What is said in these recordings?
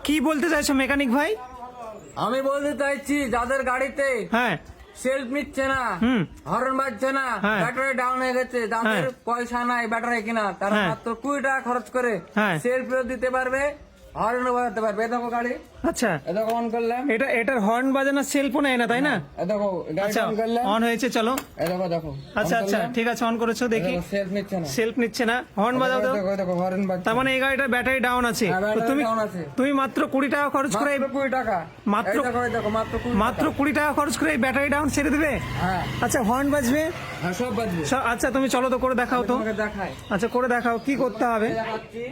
কি বলতে চাইছো মেকানিক ভাই? আমি বলতে চাইছি যাদের গাড়িতে হ্যাঁ সেলফ নিচ্ছে না, হর্ন বাজছে না, হ্যাঁ। ব্যাটারি ডাউন হয়ে গেছে, যাদের হ্যাঁ। পয়সা নাই ব্যাটারি কিনা, তারা হ্যাঁ। মাত্র 20 টাকা খরচ করে হ্যাঁ। সেলফ দিতে পারবে, হর্ন বাজাতে পারবে। এ দেখো গাড়ি, আচ্ছা এ দেখো অন করলাম, এটার হর্ন বাজানোর সেলফোন নেয় না তাই না? এ দেখো গাড়ি আচ্ছা অন করলাম, অন হয়েছে, চলো। এ দেখো দেখো আচ্ছা আচ্ছা ঠিক আছে, অন করেছো দেখি। সেলফ নিচ্ছে না, সেলফ নিচ্ছে না, হর্ন বাজাও তো। দেখো দেখো হর্ন বাজছে। তার মানে এই গাড়িটার ব্যাটারি ডাউন আছে। হ্যাঁ, তো ব্যাটারি তুমি ডাউন আছে। তুমি মাত্র 20 টাকা খরচ করে মাত্র 20 টাকা, মাত্র- এই দেখো এই দেখো মাত্র 20 মাত্র 20 টাকা খরচ করে এই ব্যাটারি ডাউন ছেড়ে দিবে? হ্যাঁ আচ্ছা হর্ন বাজবে? হ্যাঁ সব বাজবে। আচ্ছা তুমি চলো তো করে দেখাও তো। তোমাকে দেখাই, আচ্ছা করে দেখাও কি করতে হবে। দেখাচ্ছি।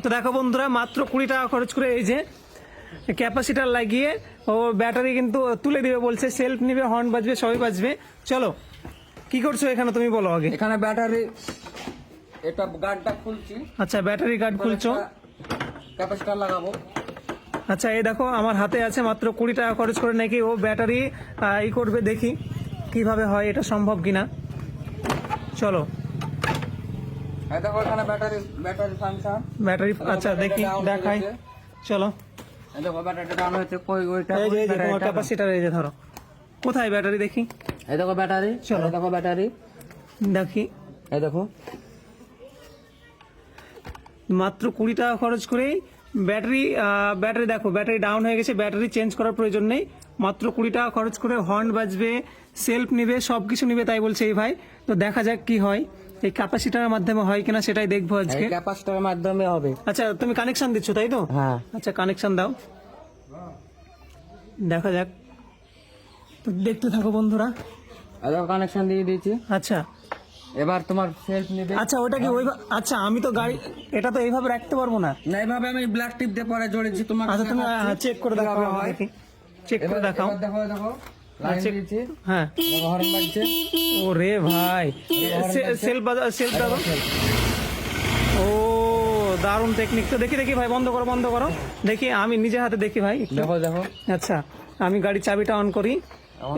তো দেখো বন্ধুরা, মাত্র 20 টাকা খরচ করে এই যে ক্যাপাসিটার লাগিয়ে ও ব্যাটারি কিন্তু তুলে দিবে বলছে, সেলফ নিবে, হর্ন বাজবে, সবই বাজবে। চলো কি করছো এখানে তুমি বলো আগে। এখানে ব্যাটারি, এটা গার্ডটা খুলছি, আচ্ছা ব্যাটারি গার্ড খুলছো। ক্যাপাসিটার লাগাবো। আচ্ছা এই দেখো আমার হাতে আছে মাত্র 20 টাকা খরচ করে নাকি ও ব্যাটারি ই করবে, দেখি কিভাবে হয়, এটা সম্ভব কিনা। চলো এই দেখো এখানে ব্যাটারি ফাংশন, ব্যাটারি, আচ্ছা দেখি দেখাই, চলো। এই দেখো ব্যাটারিটা ডাউন হয়েছে, কই ওইটা, এই যে তোমার ক্যাপাসিটার, এই যে ধরো, কোথায় ব্যাটারি দেখি, এই দেখো ব্যাটারি, চলো। এই দেখো ব্যাটারি, দেখি এই দেখো মাত্র 20 টাকা খরচ করেই ব্যাটারি দেখো, ব্যাটারি ডাউন হয়ে গেছে, ব্যাটারি চেঞ্জ করার প্রয়োজন নেই। মাত্র 20 টাকা খরচ করে হর্ন বাজবে, সেলফ নিবে, সবকিছু নিবে তাই বলছে এই ভাই। তো দেখা যাক কি হয়, এই ক্যাপাসিটারের মাধ্যমে হয় কিনা সেটাই দেখবো আজকে। এই ক্যাপাসিটারের মাধ্যমে হবে। আচ্ছা তুমি কানেকশন দিচ্ছ তাই তো? হ্যাঁ আচ্ছা কানেকশন দাও, দেখা যাক। তো দেখতে থাকো বন্ধুরা। এই দেখো কানেকশন দিয়ে দিয়েছি, আচ্ছা এবার তোমার সেলফ নিবে। আচ্ছা ওটা কি ওই, আচ্ছা আমি তো গাড়ি এটা তো এইভাবে রাখতে পারবো না। না এইভাবে আমি ব্ল্যাক টিপ দিয়ে পরে জড়িয়েছি, তোমাকে আচ্ছা তুমি চেক করে দেখাও, কিভাবে হয়। দেখি চেক করে দেখাও। এবার দেখো দেখো লাইন আচ্ছা, দিয়েছি, হ্যাঁ। দেখো হর্ন বাজছে। ওরে ভাই, সেলফ দাও। ও দারুণ টেকনিক তো, দেখি দেখি ভাই, বন্ধ করো বন্ধ করো, দেখি আমি নিজে হাতে দেখি ভাই একটু। দেখো দেখো আচ্ছা আমি গাড়ির চাবিটা অন করি।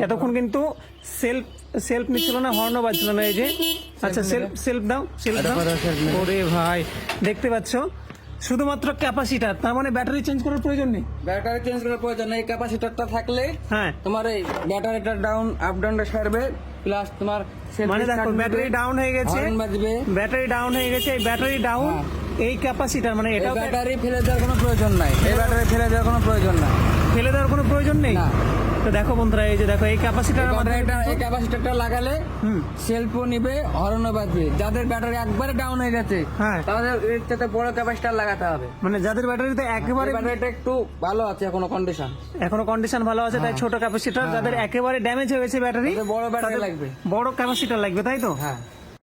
এতক্ষণ কিন্তু সেলফ নিচ্ছিল না, হর্নও বাজছিল না, এই যে। আচ্ছা সেলফ দাও, সেলফ দাও। ওরে ভাই দেখতে পাচ্ছ, শুধুমাত্র ক্যাপাসিটার, তার মানে ব্যাটারি চেঞ্জ করার প্রয়োজন নেই। ব্যাটারি চেঞ্জ করার প্রয়োজন নেই, ক্যাপাসিটরটা থাকলে হ্যাঁ তোমার এই ব্যাটারিটা ডাউন আপ ডাউনটা সারবে, প্লাস তোমার মানে দেখো ব্যাটারি ডাউন হয়ে গেছে, হর্ন বাজবে। ব্যাটারি ডাউন হয়ে গেছে, এই ব্যাটারি ডাউন, এই ক্যাপাসিটার মানে এই এটাও ব্যাটারি ফেলে দেওয়ার কোনো প্রয়োজন নাই, এই ব্যাটারি ফেলে দেওয়ার কোনো প্রয়োজন নাই, ফেলে দেওয়ার কোনো প্রয়োজন নেই। না। তো দেখো বন্ধুরা, এই যে দেখো এই ক্যাপাসিটার এই ক্যাপাসিটরটা লাগালে সেলফও নিবে, হর্নও বাজবে। যাদের ব্যাটারি একবারে ডাউন হয়ে গেছে, হ্যাঁ তাদের এর সাথে বড় ক্যাপাসিটর লাগাতে হবে। মানে যাদের ব্যাটারিতে একেবারে ব্যাটারিটা একটু ভালো আছে এখনো কন্ডিশন, এখনো কন্ডিশন ভালো আছে, তাই ছোট ক্যাপাসিটার। যাদের একেবারে ড্যামেজ হয়ে গেছে ব্যাটারি, বড় ব্যাটারি লাগবে, বড় ক্যাপাসিটার লাগবে তাই তো? হ্যাঁ।